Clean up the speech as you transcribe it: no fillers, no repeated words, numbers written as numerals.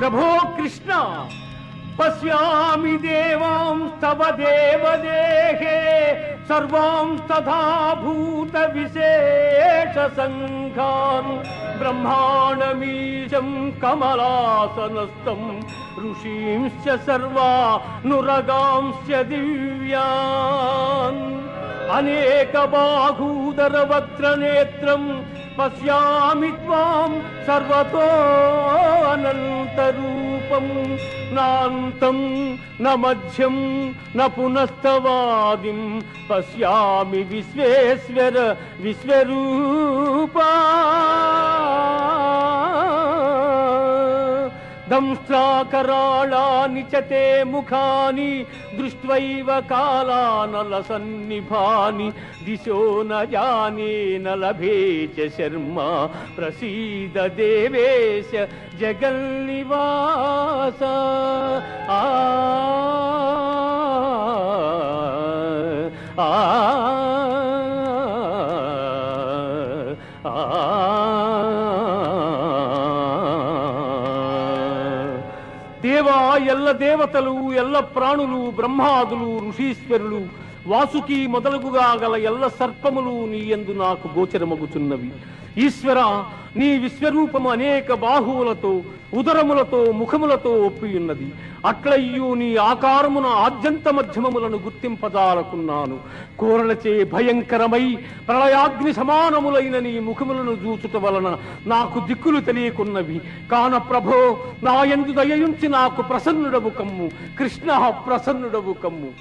ప్రభో కృష్ణ, పశ్యామి దేవాంస్తవ దేవదేహే సర్వాంస్తథా భూత విశేష సంఘాన్ బ్రహ్మాండమీశం కమలాసనస్థం ఋషీంశ్చ సర్వానురగాంశ్చ దివ్యాన్ అనేక బాహూదర వక్త్రనేత్రం పశ్యామి త్వాం సర్వతో అనంతరూపం నాంతం న మధ్యం న పునస్తవాదిం పశ్యామి విశ్వేశ్వర విశ్వరూపా దంష్ట్రాకరాళాని చ తే ముఖాని దృష్ట్వైవ కాలానలసన్నిభాని దిశో న జానే న లభే చ శర్మ ప్రసీద దేవేశ జగన్నివాస. దేవా, ఎల్ల దేవతలు, ఎల్ల ప్రాణులు, బ్రహ్మాదులు, ఋషీశ్వరులు, వాసుకి మొదలుగుగా గల ఎల్ల సర్పములు నీ యందు నాకు గోచరమగుచున్నవి. ఈశ్వర, నీ విశ్వరూపము అనేక బాహువులతో, ఉదరములతో, ముఖములతో ఒప్పియున్నది. అట్లయ్యూ నీ ఆకారమున ఆద్యంత మధ్యమములను గుర్తింపజాలకున్నాను. కోరలచే భయంకరమై ప్రళయాగ్ని సమానములైన నీ ముఖములను చూచుట వలన నాకు దిక్కులు తెలియకున్నవి. కాన ప్రభో, నా యందు దయయుంచి నాకు ప్రసన్నుడవు కమ్ము. కృష్ణ, ప్రసన్నుడవు కమ్ము.